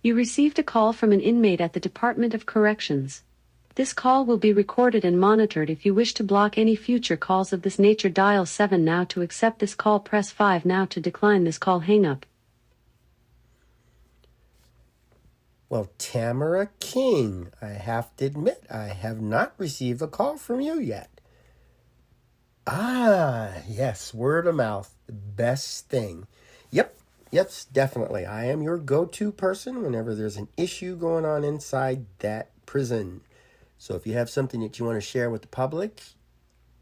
You received a call from an inmate at the Department of Corrections. This call will be recorded and monitored. If you wish to block any future calls of this nature, dial 7 now. To accept this call, press 5 now. To decline this call, hang up. Well, Tamera King, I have to admit, I have not received a call from you yet. Yes, word of mouth, the best thing. Yep, definitely. I am your go-to person whenever there's an issue going on inside that prison. So if you have something that you want to share with the public,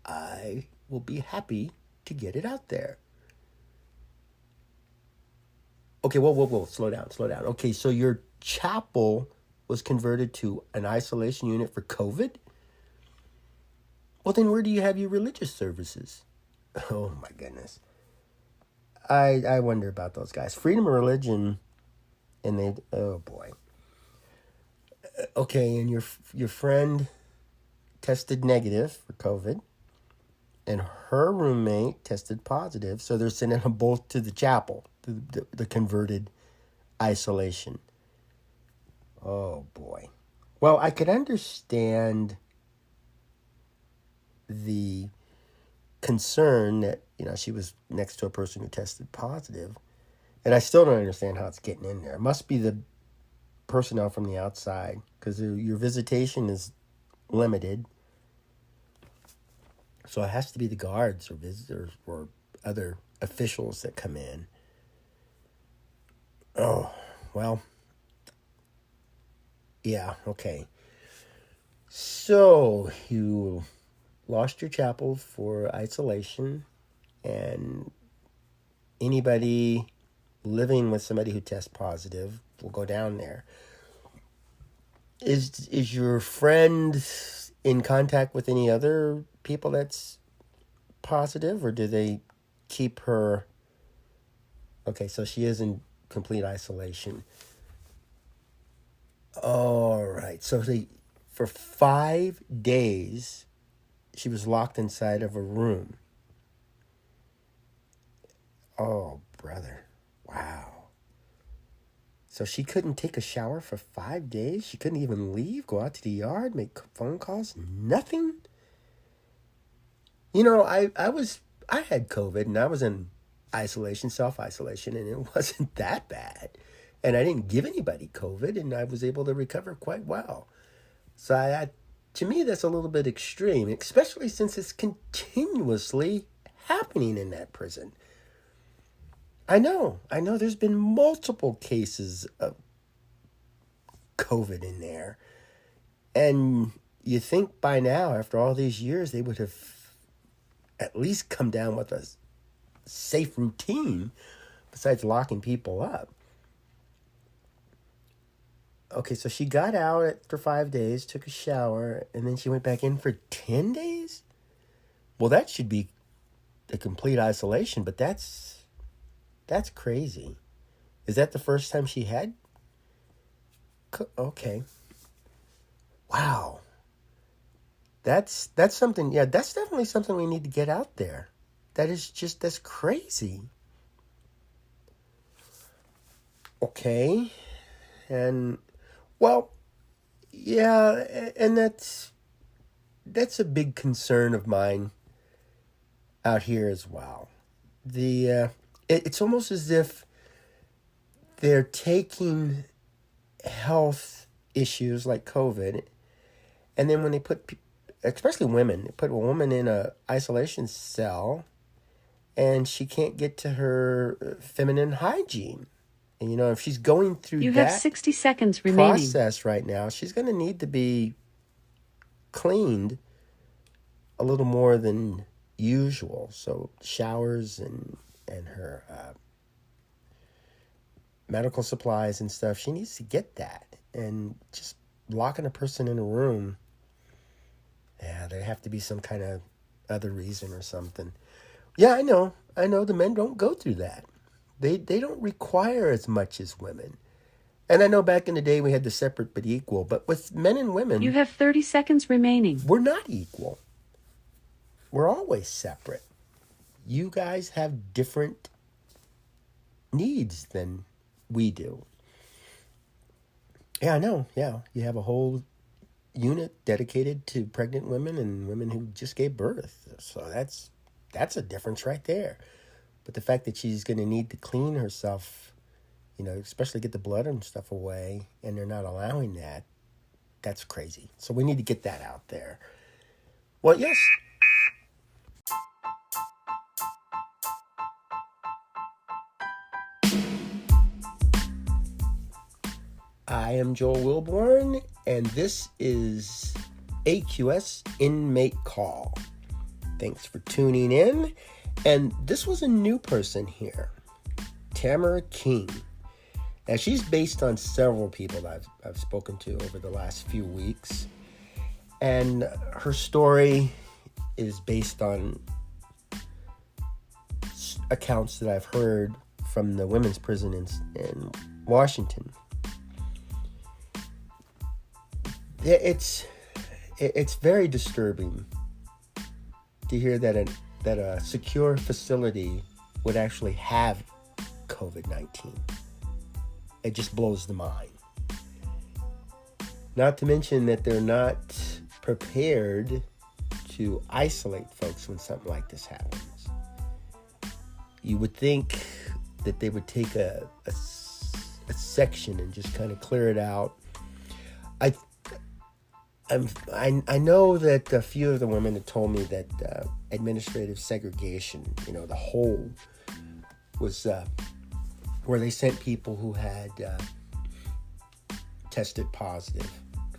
I will be happy to get it out there. Okay, whoa, slow down. Okay, so your chapel was converted to an isolation unit for COVID? Well, then where do you have your religious services? Oh, my goodness. I wonder about those guys. Freedom of religion, and they, oh, boy. Okay, and your friend tested negative for COVID, and her roommate tested positive, so they're sending them both to the chapel, the converted isolation. Oh, boy. Well, I could understand the concern that, she was next to a person who tested positive, and I still don't understand how it's getting in there. It must be the personnel from the outside, because your visitation is limited. So it has to be the guards or visitors or other officials that come in. Oh, well, yeah, okay. So you lost your chapel for isolation, and anybody living with somebody who tests positive will go down there. Is your friend in contact with any other people that's positive, or do they keep her? Okay, so she is in complete isolation. All right, so for 5 days, she was locked inside of a room. Oh, brother. Wow. So she couldn't take a shower for 5 days? She couldn't even leave, go out to the yard, make phone calls? Nothing? I had COVID, and I was in isolation, self-isolation, and it wasn't that bad. And I didn't give anybody COVID, and I was able to recover quite well. So to me, that's a little bit extreme, especially since it's continuously happening in that prison. I know there's been multiple cases of COVID in there. And you think by now, after all these years, they would have at least come down with a safe routine besides locking people up. Okay, so she got out after 5 days, took a shower, and then she went back in for 10 days? Well, that should be a complete isolation, but that's crazy. Is that the first time she had? Okay. Wow. That's something, yeah, that's definitely something we need to get out there. That's crazy. Okay. And, well, yeah, and that's a big concern of mine out here as well. It's almost as if they're taking health issues like COVID, and then when they put, especially women, they put a woman in a isolation cell, and she can't get to her feminine hygiene. And, if she's going through You have 60 seconds remaining. Process right now, she's going to need to be cleaned a little more than usual. So showers and her medical supplies and stuff, she needs to get that. And just locking a person in a room, there have to be some kind of other reason or something. Yeah, I know the men don't go through that. They don't require as much as women. And I know back in the day we had the separate but equal, but with men and women... You have 30 seconds remaining. We're not equal. We're always separate. You guys have different needs than we do. Yeah, I know. Yeah, you have a whole unit dedicated to pregnant women and women who just gave birth. So that's a difference right there. But the fact that she's going to need to clean herself, especially get the blood and stuff away, and they're not allowing that, that's crazy. So we need to get that out there. Well, yes. I am Joel Wilborn, and this is AQS Inmate Call. Thanks for tuning in. And this was a new person here, Tamera King. Now, she's based on several people that I've spoken to over the last few weeks. And her story is based on accounts that I've heard from the women's prison in Washington. It's very disturbing to hear that a secure facility would actually have COVID-19. It just blows the mind. Not to mention that they're not prepared to isolate folks when something like this happens. You would think that they would take a section and just kind of clear it out. I know that a few of the women had told me that administrative segregation, the whole was where they sent people who had tested positive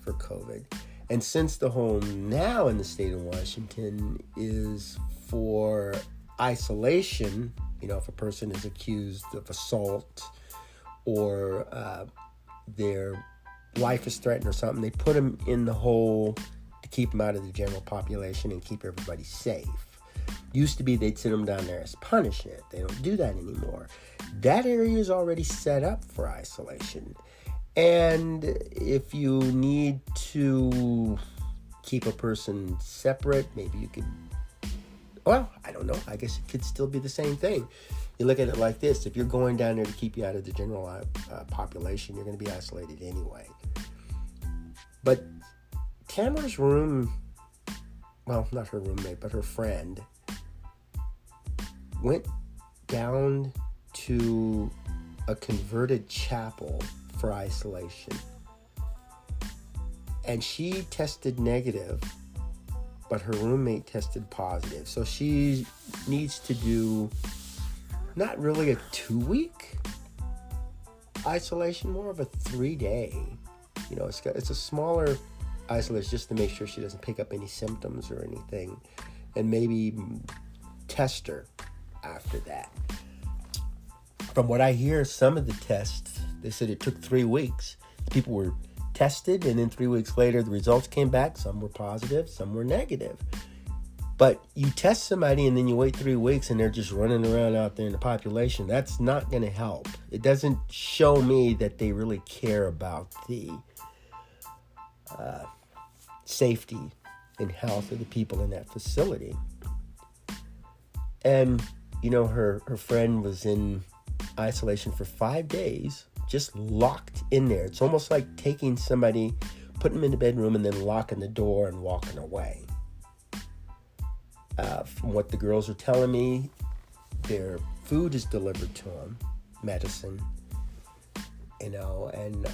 for COVID. And since the whole now in the state of Washington is for isolation, if a person is accused of assault or their life is threatened or something, they put them in the hole to keep them out of the general population and keep everybody safe. Used to be they'd send them down there as punishment. They don't do that anymore. That area is already set up for isolation. And if you need to keep a person separate, maybe you could, well, I don't know. I guess it could still be the same thing. You look at it like this. If you're going down there to keep you out of the general population, you're going to be isolated anyway. But Tamera's room, well, not her roommate, but her friend, went down to a converted chapel for isolation. And she tested negative, but her roommate tested positive. So she needs to do not really a 2-week isolation, more of a 3-day. It's a smaller isolation just to make sure she doesn't pick up any symptoms or anything, and maybe test her after that. From what I hear, some of the tests, they said it took 3 weeks. People were tested, and then 3 weeks later, the results came back. Some were positive, some were negative. But you test somebody and then you wait 3 weeks and they're just running around out there in the population. That's not going to help. It doesn't show me that they really care about the safety and health of the people in that facility. And, her friend was in isolation for 5 days, just locked in there. It's almost like taking somebody, putting them in the bedroom and then locking the door and walking away. From what the girls are telling me, their food is delivered to them, medicine, and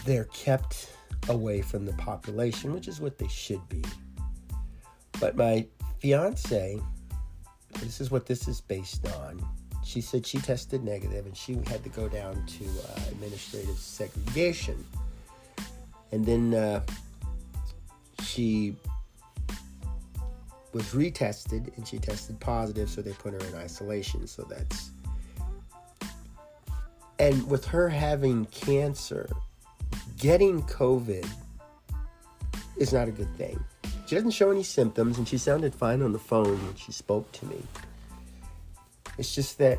they're kept away from the population, which is what they should be. But my fiance, this is what this is based on. She said she tested negative and she had to go down to administrative segregation. And then she was retested and she tested positive, so they put her in isolation. So that's, and with her having cancer, getting COVID is not a good thing. She doesn't show any symptoms, and she sounded fine on the phone when she spoke to me. It's just that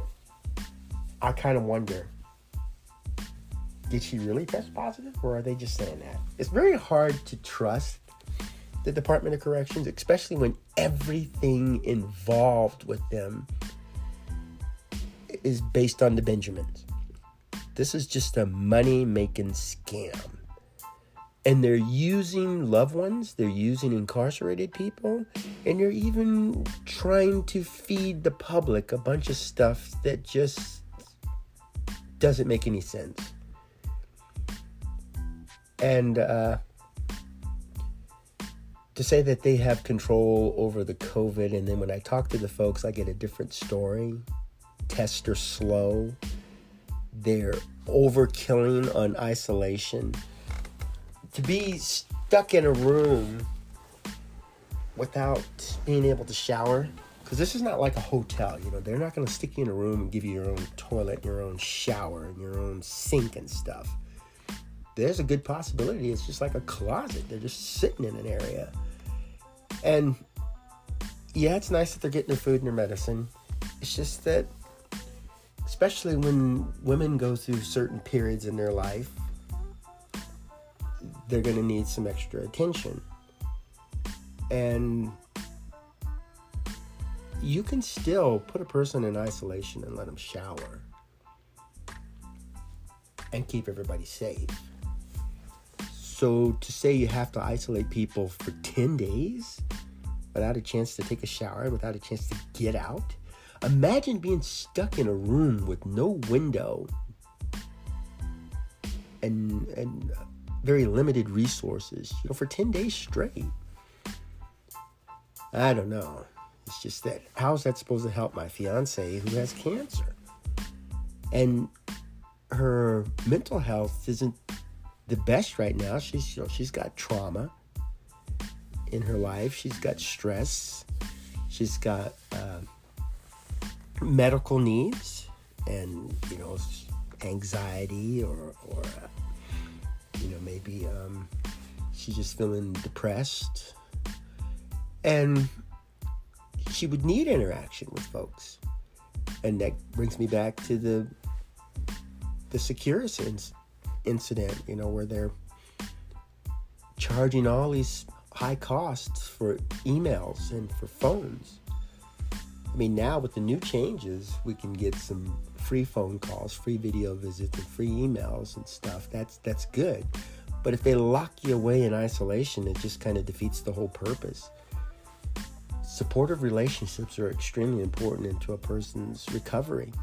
I kind of wonder, did she really test positive, or are they just saying that? It's very hard to trust the Department of Corrections, especially when everything involved with them is based on the Benjamins. This is just a money-making scam. And they're using loved ones, they're using incarcerated people, and they're even trying to feed the public a bunch of stuff that just doesn't make any sense. And to say that they have control over the COVID, and then when I talk to the folks, I get a different story. Tests are slow. They're overkilling on isolation. To be stuck in a room without being able to shower, because this is not like a hotel, they're not going to stick you in a room and give you your own toilet, your own shower, and your own sink and stuff. There's a good possibility it's just like a closet. They're just sitting in an area. And yeah, it's nice that they're getting their food and their medicine. It's just that, especially when women go through certain periods in their life, they're going to need some extra attention. And you can still put a person in isolation and let them shower and keep everybody safe. So to say you have to isolate people for 10 days without a chance to take a shower, without a chance to get out. Imagine being stuck in a room with no window and very limited resources, for 10 days straight. I don't know. It's just that, how's that supposed to help my fiance who has cancer? And her mental health isn't the best right now. She's got trauma in her life. She's got stress. She's got medical needs, and anxiety, or maybe she's just feeling depressed, and she would need interaction with folks. And that brings me back to the Securus incident, where they're charging all these high costs for emails and for phones. I mean, now with the new changes, we can get some free phone calls, free video visits, and free emails and stuff. That's good. But if they lock you away in isolation, it just kind of defeats the whole purpose. Supportive relationships are extremely important into a person's recovery.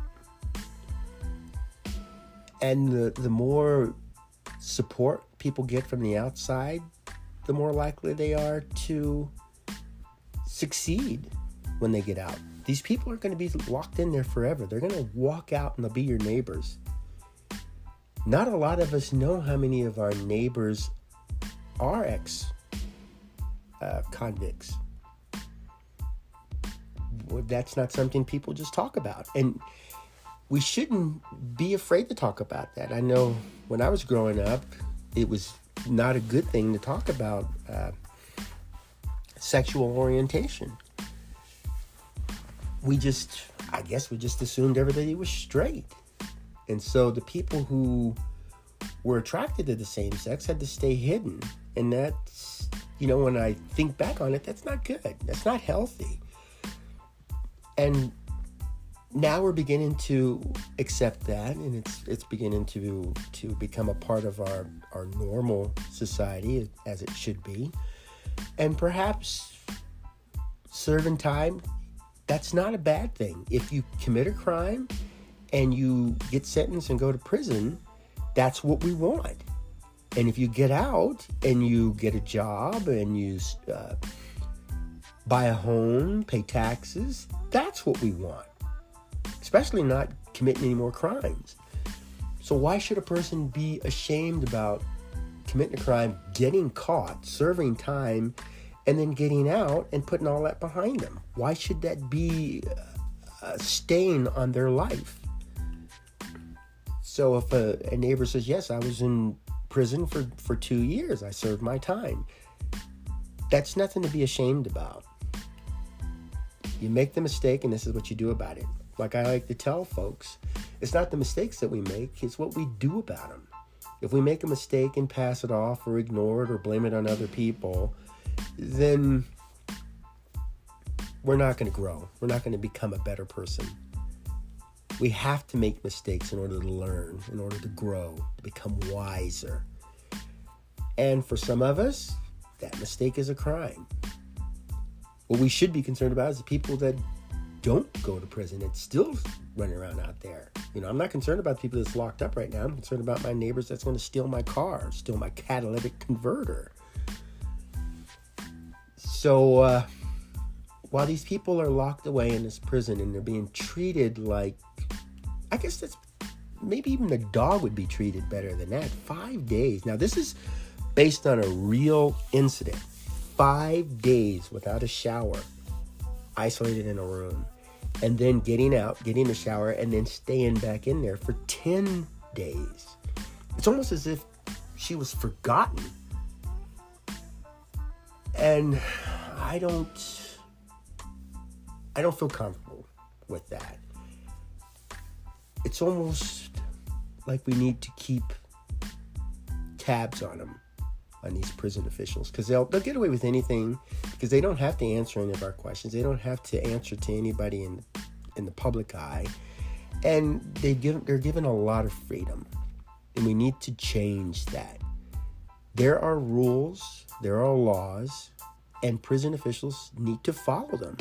And the more support people get from the outside, the more likely they are to succeed when they get out. These people aren't going to be locked in there forever. They're going to walk out and they'll be your neighbors. Not a lot of us know how many of our neighbors are ex-convicts. That's not something people just talk about. And we shouldn't be afraid to talk about that. I know when I was growing up, it was not a good thing to talk about sexual orientation. I guess we just assumed everybody was straight. And so the people who were attracted to the same sex had to stay hidden. And that's, when I think back on it, that's not good. That's not healthy. And now we're beginning to accept that, and it's beginning to become a part of our normal society, as it should be. And perhaps serving time, that's not a bad thing. If you commit a crime and you get sentenced and go to prison, that's what we want. And if you get out and you get a job and you buy a home, pay taxes, that's what we want. Especially not committing any more crimes. So why should a person be ashamed about committing a crime, getting caught, serving time, and then getting out and putting all that behind them? Why should that be a stain on their life? So if a neighbor says, yes, I was in prison for 2 years, I served my time, that's nothing to be ashamed about. You make the mistake, and this is what you do about it. Like I like to tell folks, it's not the mistakes that we make, it's what we do about them. If we make a mistake and pass it off or ignore it or blame it on other people, then we're not going to grow. We're not going to become a better person. We have to make mistakes in order to learn, in order to grow, to become wiser. And for some of us, that mistake is a crime. What we should be concerned about is the people that don't go to prison and still running around out there. I'm not concerned about the people that's locked up right now. I'm concerned about my neighbors that's going to steal my car, steal my catalytic converter. So while these people are locked away in this prison and they're being treated like, I guess that's maybe even a dog would be treated better than that. 5 days. Now, this is based on a real incident. 5 days without a shower, isolated in a room, and then getting out, getting a shower, and then staying back in there for 10 days. It's almost as if she was forgotten. And I don't feel comfortable with that. It's almost like we need to keep tabs on them, on these prison officials, because they'll get away with anything, because they don't have to answer any of our questions. They don't have to answer to anybody in the public eye, and they're given a lot of freedom, and we need to change that. There are rules, there are laws, and prison officials need to follow them.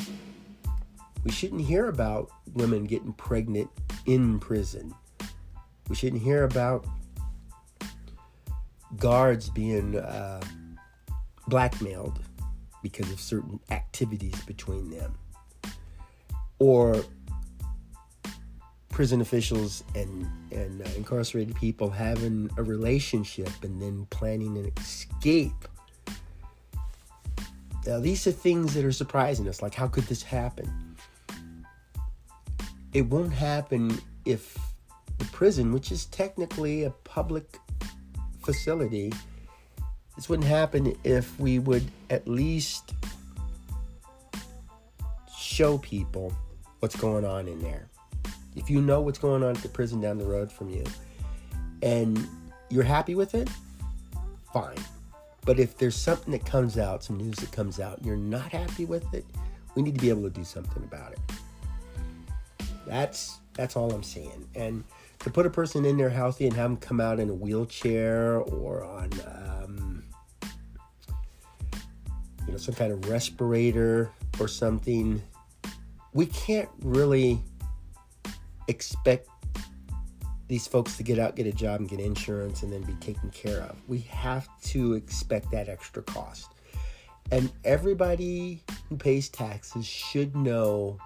We shouldn't hear about women getting pregnant in prison. We shouldn't hear about guards being blackmailed because of certain activities between them, or prison officials and incarcerated people having a relationship and then planning an escape. Now, these are things that are surprising us. Like, how could this happen? It won't happen if the prison, which is technically a public facility, this wouldn't happen if we would at least show people what's going on in there. If you know what's going on at the prison down the road from you and you're happy with it, fine. But if there's something that comes out, some news that comes out, and you're not happy with it, we need to be able to do something about it. That's all I'm saying. And to put a person in there healthy and have them come out in a wheelchair or on some kind of respirator or something, we can't really expect these folks to get out, get a job, and get insurance and then be taken care of. We have to expect that extra cost. And everybody who pays taxes should know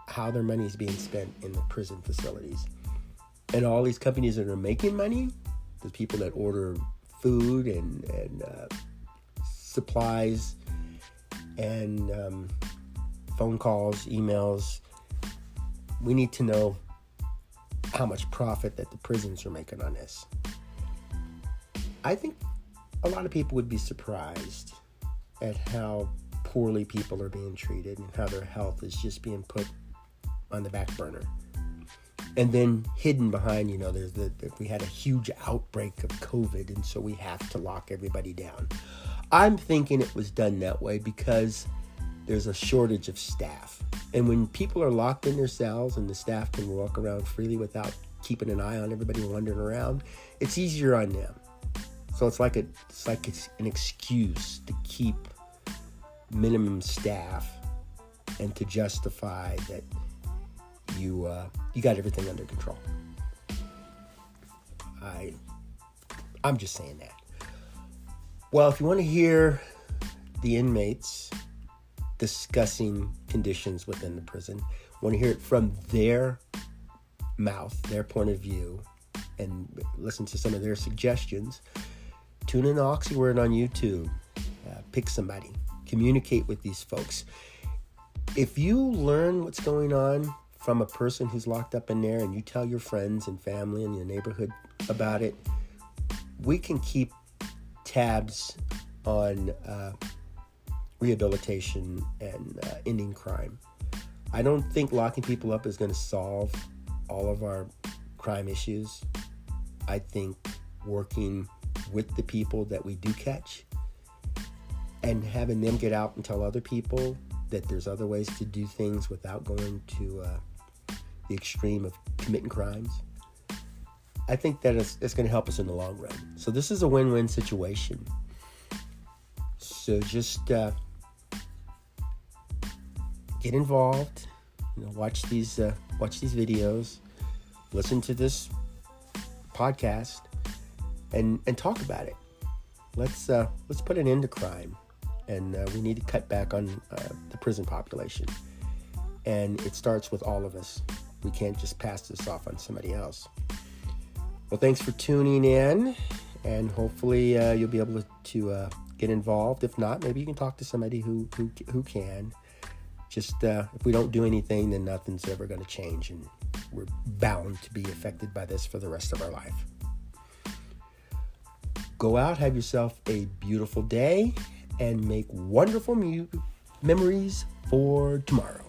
how their money is being spent in the prison facilities. And all these companies that are making money, the people that order food and supplies and phone calls, emails, we need to know how much profit that the prisons are making on this. I think a lot of people would be surprised at how poorly people are being treated and how their health is just being put on the back burner. And then hidden behind, we had a huge outbreak of COVID, and so we have to lock everybody down. I'm thinking it was done that way because there's a shortage of staff. And when people are locked in their cells and the staff can walk around freely without keeping an eye on everybody wandering around, it's easier on them. So it's like it's an excuse to keep minimum staff and to justify that you got everything under control. I'm just saying that. Well, if you want to hear the inmates discussing conditions within the prison, want to hear it from their mouth, their point of view, and listen to some of their suggestions, tune in to Oxyword on YouTube. Pick somebody. Communicate with these folks. If you learn what's going on from a person who's locked up in there and you tell your friends and family and your neighborhood about it, we can keep tabs on rehabilitation and ending crime. I don't think locking people up is going to solve all of our crime issues. I think working with the people that we do catch and having them get out and tell other people that there's other ways to do things without going to the extreme of committing crimes, I think that it's going to help us in the long run. So this is a win-win situation. So just get involved. Watch these videos, listen to this podcast, and talk about it. Let's put an end to crime, and we need to cut back on the prison population. And it starts with all of us. We can't just pass this off on somebody else. Well, thanks for tuning in, and hopefully you'll be able to get involved. If not, maybe you can talk to somebody who can. Just if we don't do anything, then nothing's ever going to change, and we're bound to be affected by this for the rest of our life. Go out, have yourself a beautiful day, and make wonderful memories for tomorrow.